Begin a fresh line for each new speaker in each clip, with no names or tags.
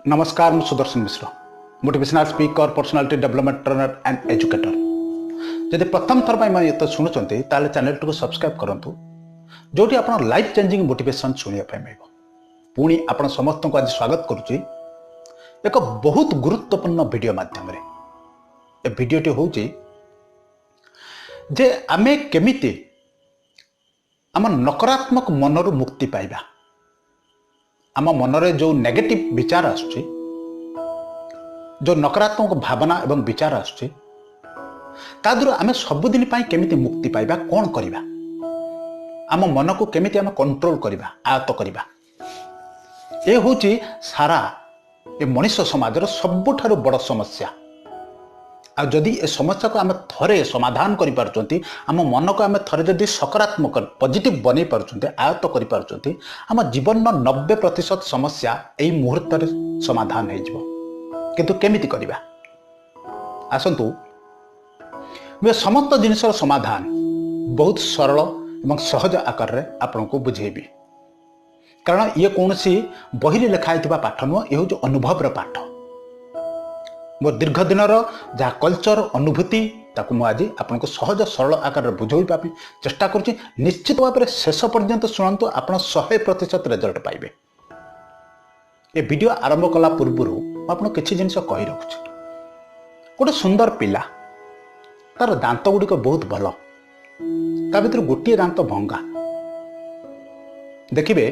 नमस्कार, मैं Sudarshan Mishra, motivational speaker, personality development trainer and educator. जदि प्रथम थर पर ये शुणुंट ताले चैनल टी सब्सक्राइब करूँ, जोटी आप लाइफ चेंजिंग मोटिवेशन शुणा मिल पुणी आप समस्त को आज स्वागत करुच्ची एक बहुत गुरुत्वपूर्ण वीडियो माध्यम वीडियोटी हूँ जे आमे केमिति आम नकारात्मक मनरू मुक्ति पाइबा। आम मनरे जो नेगेटिव विचार आसुची, जो नकारात्मक भावना एवं विचार आसुची, तादुर आमे सबुदिन पाई केमिति मुक्ति पाइबा, कौन करिबा, आम मन को केमिति आमे कंट्रोल करिबा, आयत्त करिबा। ए होची सारा ए मनुष्य समाजर सबुठारु बड़ समस्या। आ जदि ए समस्या को आमे थरे समाधान करि पारचंती, आम मन को आमे थरे जदि सकारात्मक पॉजिटिव बनै पारचंती, आयत्त करि पारचंती, आम जीवन 90% समस्या एई मुहूर्त रे समाधान हो जिवो। किंतु केमिति करिबा, आसंतु मैं समस्त जिनिसर समाधान बहुत सरल एवं सहज आकार रे आपन को बुझेबी। कारण ये कौनसी बही लिखाई पाठ नुह, ये हूँ अनुभव पाठ। मो दीर्घ दिन जहाँ कल्चर अनुभूति ताकू मुझे आज आपको सहज सरल आकार बुझाइबा चेष्टा करुच्ची। निश्चित भाव में शेष पर्यंत शुणु, आप 100% रिजल्ट पाइबे। ये वीडियो आरंभ कला पूर्व आपको किसी जिन कही रखुच्छी। गोटे सुंदर पिला, तार दांत गुड़िक बहुत भल, ता भर गोटे दांत भंगा। देखिए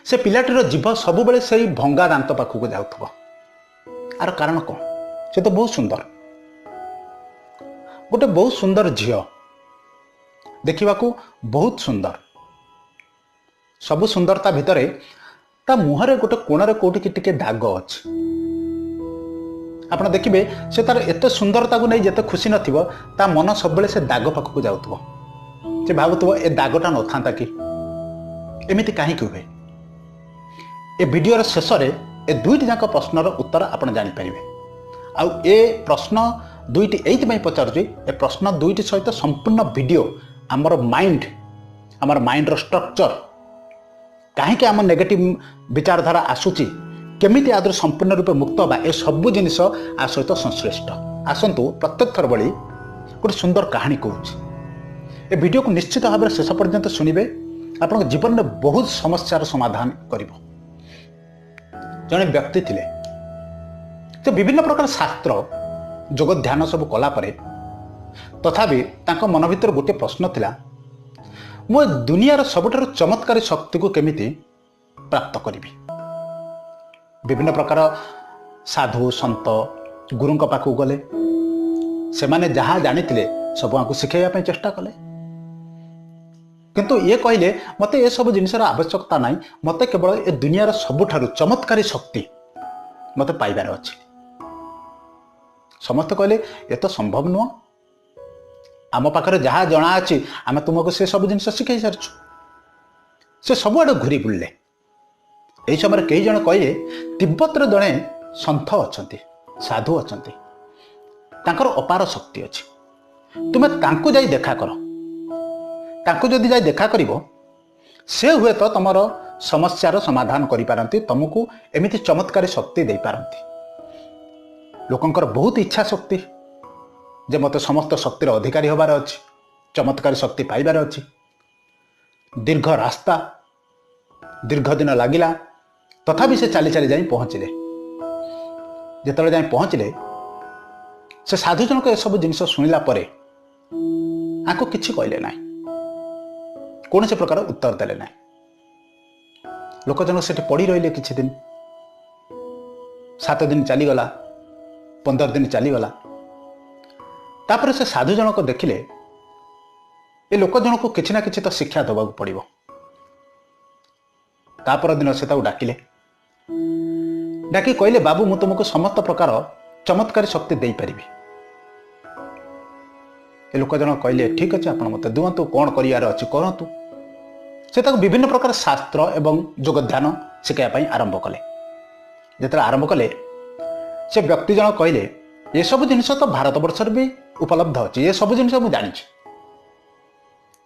से पिलाटीर जीभ सब बेले से भंगा दांत पाखक जाऊथब। आर कारण कौन? से तो बहुत सुंदर, गोटे बहुत सुंदर झील, देखा बहुत सुंदर। सब सुंदरता भितर ता मुहरे गोटे कोणरे कोटि टिके दाग अच्छी। आप देखिए से तार एत सुंदरता को नहीं जिते खुशी नथिबो, ता मन सब बेले से दाग पाखक जाऊथबो। से भावुथबो ए दागटा नथांता कि, एमिति काहे हुए। ए वीडियोर शेष में ए दुईटी जाक प्रश्नर उत्तर आप जानी पारिबे। आउ ए प्रश्न दुईटी एइथि पचारुची, ए प्रश्न दुईटी सहित संपूर्ण वीडियो आमर माइंड स्ट्रक्चर, कहीं आम नेगेटिव विचारधारा आसूची, केमिति आदर संपूर्ण रूपे मुक्त बा, ए सबु जिनिस आ सहित संश्लिष्ट। आसंतु प्रत्येक थर बड़ी गोटे सुंदर कहानी कहूँ। ए वीडियो को निश्चित भाव में शेष पर्यंत शुणिबे, आपन जीवन में बहुत समस्यार समाधान करिबो। जने व्यक्ति थिले, तो विभिन्न प्रकार शास्त्र जोग ध्यान सब कला परे तथापि तांको मन भीतर गोटे प्रश्न थिला, मु दुनियार सबुठारु चमत्कारी शक्ति को केमिति प्राप्त करिबी। विभिन्न प्रकार साधु सन्त गुरुं पाखु गले, से माने जहाँ जानिथिले सब आंकु सिखाइबा पई चेष्टा कले। किंतु ये कहले मते ये सब जिनिसर आवश्यकता नहीं, मते केवल ए दुनियार सबुठारु चमत्कारी शक्ति मते पाइबार अछि। समस्त कहले ये तो संभव नुह, आम पाखरे जहाँ जना अच्छी आम तुमको से सब जिन शिखाई सारछु। से सबुआड़े घूरी बुलले। यही समय कई जन कहले तिब्बतर जड़े सन्थ अच्छा, साधु अच्छा, तांकर अपार शक्ति अच्छी, तुम्हें तांको जाई देखा कर। तांको जदि जाई देखा करिवो, से हुए तो तुम समस्यार समाधान करि पारंती, तुमको एमिति चमत्कारी शक्ति दे पारंती। लोकंकर बहुत इच्छा शक्ति जे मते समस्त शक्तिर अधिकारी होबार अछि, चमत्कारी शक्ति पाइबार अछि। दीर्घ रास्ता, दीर्घ दिन लागिला, तथापि से चाली चाली जाई पहुँचले। जेतले जाई पहुँचले, से साधु जनक ए सब जिनिस सुनिला परे आको किछि कहले नाही, कौन से प्रकार उत्तर देले नाही। लोक जनक सेठी पड़ी रहिले किछि दिन, 7 दिन चलीगला, 15 दिन चलीगला। तापर से साधु जनक देखिले ए लोक जनक किछि ना किछि तो शिक्षा देवा पड़िबो। तापर दिन से डाकिले, डाकी कहले बाबू मु तुमको समस्त प्रकार चमत्कारी शक्ति दे पारिबी। ए लोक जनक कहले ठीक अच्छे, आप मत दिवंतु, कौन करियार अछि करंतु। से ताको विभिन्न प्रकार शास्त्र एवं जोग ध्यान शिखाइबा आरंभ कले। जेतरा आरंभ कले, से व्यक्ति जन कहले ये सब जिनिस तो भारत वर्ष भी उपलब्ध अच्छे, ये सब जिनिस मुझे जानी,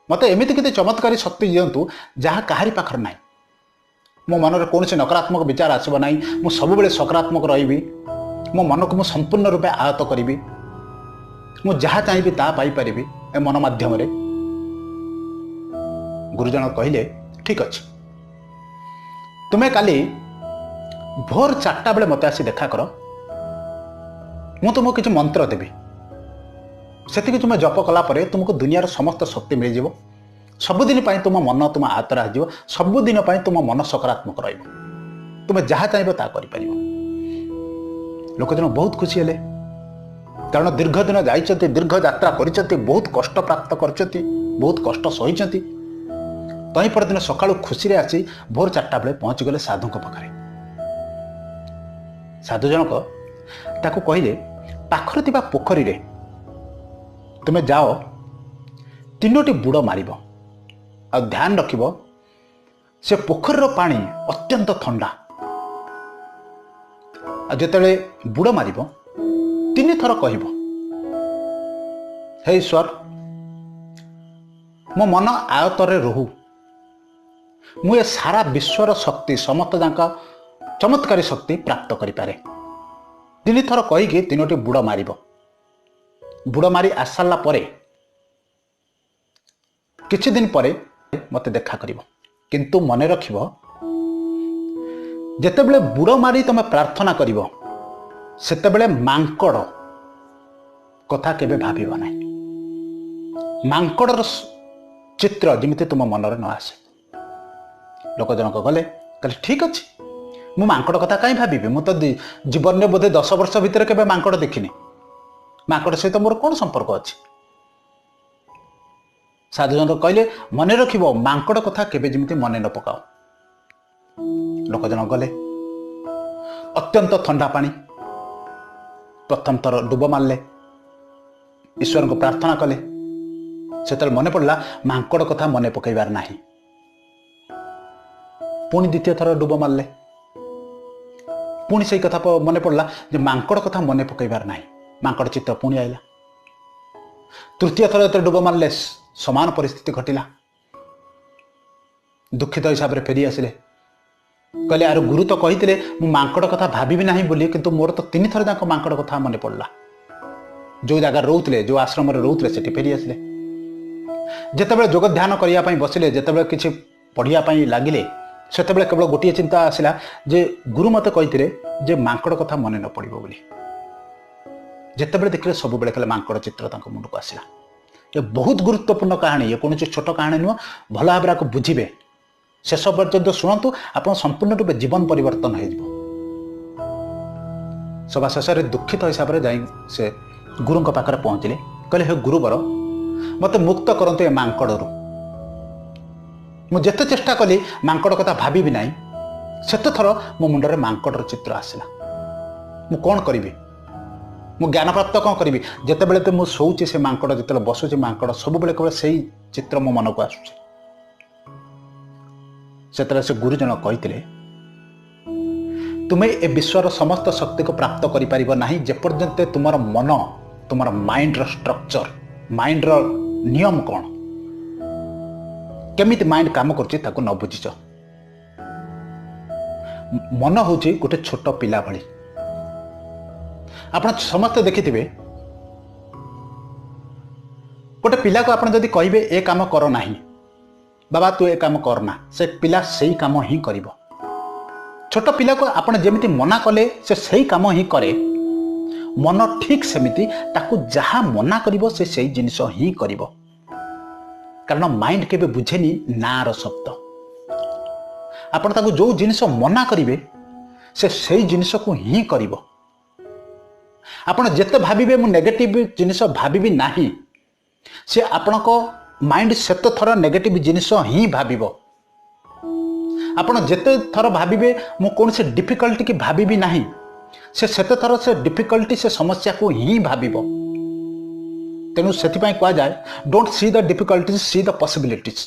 मत एमती केते चमत्कारी शक्ति दिंतु जहाँ कहारी पाखर ना। मो मन में कौन नकारात्मक विचार आसब ना मु सब सकारात्मक रही मो मन को मुझे संपूर्ण रूपे आहत करी मु जहाँ चाहिए ता पाइपर ए मन माध्यम गुरुजन कहले ठीक अच्छे तुम्हें काली भोर 4टा बेले मत आसी देखा कर मु तुमको किसी मंत्र देवी से तुम्हें जप कलापर तुमको दुनियार समस्त शक्ति मिल जाव सबुदिन तुम मन तुम आतर आजो सबुदिन तुम मन सकारात्मक तुम्हें जहाँ चाहिए ता कर लोक जन बहुत खुशी हेले कारण दीर्घ दिन जाइए दीर्घ यात्रा कर बहुत कष्ट प्राप्त कर बहुत कष्ट सही तही परदिन सका खुशी रे आसी भोर 4टा बेले पहुँची गले साधु पाखे साधु जनक ताकू कहले पाखरे थिबा पोखरी रे तुम्हें जाओ 3टी बुड़ मार आ ध्यान रखिब से पोखरीर पानी अत्यंत ठंडा जिते बुड़ मार 3 थर कह हे ईश्वर मो मन आयतरे रोहू मु सारा विश्वर शक्ति समस्त जाक चमत्कारी शक्ति प्राप्त करें 3 थर कहीकि 3टी बुड़ मार बुड़ मारी आसारा किछि दिन पर मत देखा कर किंतु मन रख जितेबले बुड़ मारी तुम प्रार्थना कर सेतेबले मांकड़ कथा केबे भाबिबा ना मांकड़र चित्र जमिति तुम मनरे न आसे लोक जनक गले कहले ठीक अच्छे मु मांकड़ कथा कहीं भावी मु तो जीवन में बोधे 10 वर्ष भितर केबे मांकड़ देखिनी मांकड़ सहित मोर कौन संपर्क अच्छे साधु जनक कहले मन रख मांकड़ कथा केबे जमिति मन न पकाओ लोक जनक गले अत्यंत ठंडा पानी प्रथम थर डुब मारले ईश्वर को प्रार्थना कले से मन पड़ा मांकड़ कथा मन पकईबार ना पुणी द्वितीय थर डुब मारले पुणी से कथा मन पड़ा जे मांकड़ कथा मन पकईबार ना मांकड़ चित्त पुणी आईला तृतीय थर जो डुब मारले समान परिस्थिति घटिला दुखित हिसाब से फेरी आसिले कहले यार गुरु तो कही मु मांकड़ कथा भाभी ना बोली किंतु मोर तो 3 थर जाक मांकड़ कथा मन पड़ा जो जगह रोते जो आश्रम रोते से फेरी आसिले जितेबाला जोग ध्यान करने बसिले जितेबाला किसी पढ़ाई लगिले से केवल गोटे चिंता आसला जे गुरु मत कही जे मांकड़ कथा मन न पड़ो बोली जितेबाला देखिले सब बेले खाली मांकड़ चित्र मुंड को आसला ये बहुत गुरुत्वपूर्ण कहानी ये कौन छोट कहानी नुह भल भाव को बुझे शेष पर्यंत शुणु आप संपूर्ण रूप जीवन परिवर्तन हो सभा शेष दुखित हिसाब से गुरु पाखे पहुँचले कहले हे गुरुवर मत मुक्त करते मांकड़ू मुझे चेष्टा कली मांकड़ कथा भावी ना सेत थर मो मुंडे मांकड़ चित्र आसला मु कौन करी मु ज्ञान प्राप्त कौन करी जिते बड़े तो मुझे शोचे से मांकड़ जिते बसुचे मांकड़ सब बेले केवल से चित्र मो मन को आसुचे से गुरुजन कही तुम्हें ए विश्वर समस्त शक्ति को प्राप्त करें जेपर्यंत तुमर मन तुमर माइंड स्ट्रक्चर माइंड नियम कौन केमिति माइंड काम करछि ताको न बुझिछ मन होछि गोटे छोट पिला भली आपण समस्त देखिथिबे गोटे पिला को आपण जदि कहिबे ए काम कर नाही बाबा तू ए काम करना से पिला सही काम ही करिवो छोट पिला को आपण जेमिति मना कले से सही काम ही करे मन ठीक सेमिति ताकू जहाँ मना करिवो से सही जिनिस ही करिवो कारण माइंड केबे बुझेनी नार शब्द आपण ताकू जो जिनिस मना करिवे से सही जिनिस को ही करिवो आपण जेते भाबिबे मु नेगेटिव जिनिस भाबिबी नाही से आपण को माइंड सेते थर नेगेटिव जिनिस ही भाबिबो आपण जेते थर भाबिबे मु कौन से डिफिकल्टी की भाबिबी नाही से सेते थर से डिफिकल्टी से समस्या को ही भाबिबो तेणु से कह जाए don't see the difficulties see the possibilities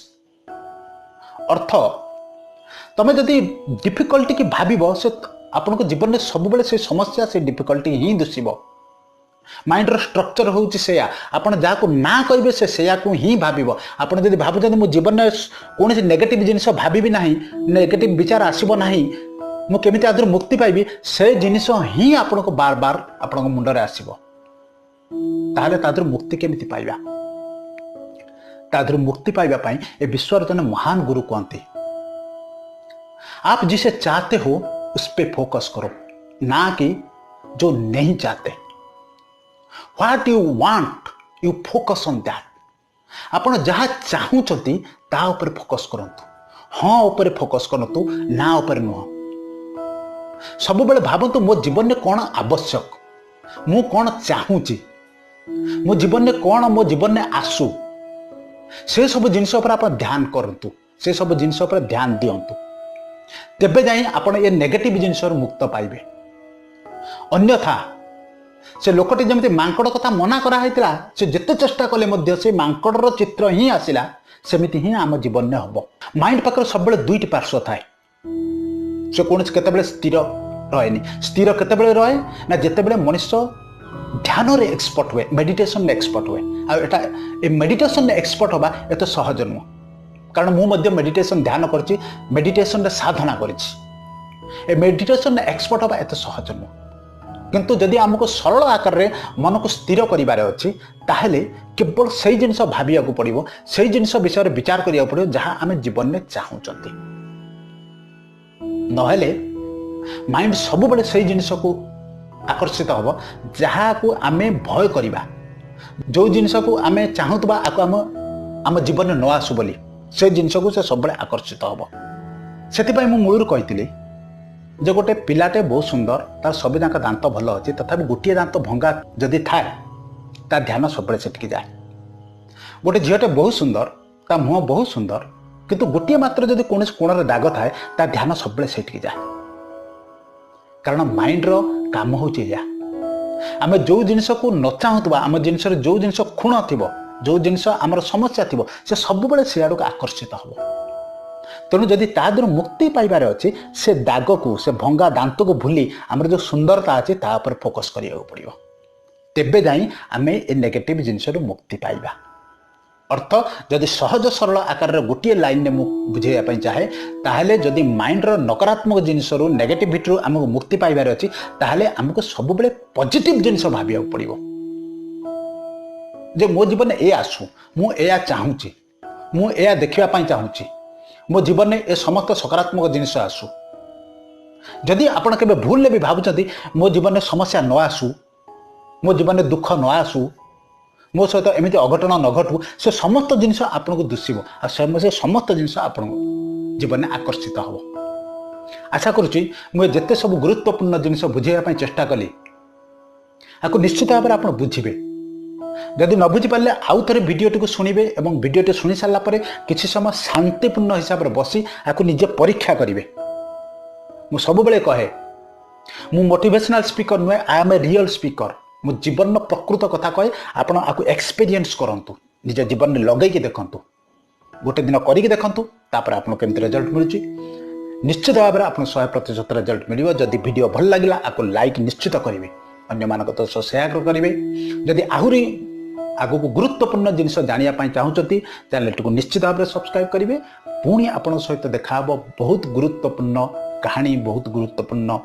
अर्थ तमें जदि डिफिकल्टी की भाबिबो से आपण को जीवन में सब बेले से समस्या से डिफिकल्टी ही दुषिब माइंड स्ट्रक्चर होउछि सेया आपण जाको ना कहबे से सेया को ही भाबिबो आपण जदि भाबुछन मो जीवन में कोनोसी नेगेटिव जिनिस भाबिबी नाही नेगेटिव विचार आसीबो नाही मु केमिति आदर मुक्ति पाइबी से जिनिस ही आपण को बार बार आपण को मुंडरे आसीबो ताहले तादर मुक्ति केमिति पाइबा तादर मुक्ति पाइबा पई ए विश्वर जन महान गुरु कहते आप जिसे चाहते हो उस पे फोकस करो ना कि जो नहीं चाहते what you want you focus on that आपण जहाँ चाहूचंती ता ऊपर फोकस करंतु हाँ ऊपर फोकस करंतु ना ऊपर नुह सब बेले भाबंतु मो जीवन में कौन आवश्यक मु कौन चाहूची मो जीवन में कौन मो जीवन में आसू से सब जिनस पर आप ध्यान करंतु से सब जिनस पर ध्यान दियंतु तेबे जाई आपण ये नेगेटिव जिनस मुक्त पाइबे अन्यथा से लोकटी जमती मांकड़ कथा मना करा हैतिला से जेते चेष्टा कले मध्य से मांकड़र चित्र ही आसिला सेमिति ही आम जीवन में हबो माइंड पाकर सब बेले दुईटी पार्श्व थाए से कौन केतेबेले स्थिर रहेनी स्थिर केतेबेले रहे ना जेतेबेले मनुष्य ध्यान रे एक्सपर्ट हुए मेडिटेशन रे एक्सपर्ट हुए आ एटा ए मेडिटेशन रे एक्सपर्ट होबा एतो सहज नुह कारण मु मध्य मेडिटेशन ध्यान करछि मेडिटेशन रे साधना करछि ए मेडिटेशन रे एक्सपर्ट होबा एतो सहज नुह किंतु जदि हमको सरल आकार रे मन को स्थिर करिबारे अछि ताहेले केवल सही जिनिस भाबिया को पड़िबो सही जिनिस विषय रे विचार करिया पड़िबो जहां हमें जीवन में चाहूचंती नहेले माइंड सब बड़े सही जिनिस को आकर्षित हम जहाँ को आमे भय करिबा जो जिनिस को आमे चाहूतबा आको आम जीवन में न आसु बोली से जिनिस को से सब आकर्षित हम से मु मूलर कही जे गोटे पिलाटे बहुत सुंदर तार सब जाक दांत भल अच्छी तथापि गोटे दांत भंगा जदि थाए तार ध्यान सब सेटिकी जाए गोटे झीटे बहुत सुंदर ता मुह बहुत सुंदर किंतु गोटे मात्र जदि कौन कोण दाग थाए तार ध्यान सब सेटिकी जाए कारण माइंड रो काम होची या आमे जो जिनिस को न चाहूतबा आम जिनिस जो जिनिस खुण थिबो जो जिनिस आमर समस्या थिबो से सब बेले से आड़ आकर्षित हबो तेणु जदि तादर मुक्ति पाइबार अच्छी से दाग को से भंगा दांत को भूली आमर जो सुंदरता अच्छी ता पर फोकस करिया पड़िबो तेबे जाई आमे ए नेगेटिव जिनिस रो मुक्ति पाइबा अर्थ जदि सहज सरल आकार गोटे लाइन में बुझाइया चाहे ताहले जदि माइंड रो नकारात्मक जिनिस रो नेगेटिविटी रो आमको मुक्ति पाइबार अच्छी ताहले आमको सब बेले पॉजिटिव जिनिस भाबिया पड़िबो जे मो जीवन ए आसु मु एया चाहूची मु एया देखिया पई चाहूची मो जीवन में ए समस्त सकारात्मक जिनिस आसु जदि आपण केबे भूल ले भी भाबुचंती मो जीवन में समस्या न आसु मो जीवन में दुख न आसु मो सहित एमती अघटन न घटू से समस्त जिनिस आपन को दुषिब आ से समस्त जिनिस आपन जीवन में आकर्षित हम आशा करुच्ची मुझे जिते सब गुरुत्वपूर्ण जिनिस बुझाइवाई चेष्टा कली आपको निश्चित भाव में आप बुझे जदि न बुझीपारे आउ थे भिडटी को शुणे और भिडटी शुणी सारापर किसी समय शांतिपूर्ण हिसाब से बसी आपको निजे परीक्षा करेंगे मु सब बेले कहे मु मोटिवेशनल स्पीकर नुहे I am a real speaker मु जीवन प्रकृत कथा कहे आपण आपको एक्सपीरियंस करंतु निज जीवन में लगेगी देखंतु गोटे दिन करके देखंतु तापर आपन केमती रिजल्ट मिलुची निश्चित भाव में आप 100% रिजल्ट मिल जदि वीडियो भल लगिला आपको लाइक निश्चित करेंगे अन्य मानक तो शेयर करेंगे जदि आहुरी आगु को गुरुत्वपूर्ण जिनिस जानिया चाहूँगी चैनल को निश्चित भाव में सब्सक्राइब करेंगे पुणी आपण सहित देखा बहुत गुरुत्वपूर्ण कहानी बहुत गुरुत्वपूर्ण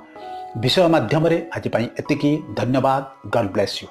विषय माध्यम आज एतिकी धन्यवाद गॉड ब्लेस यू।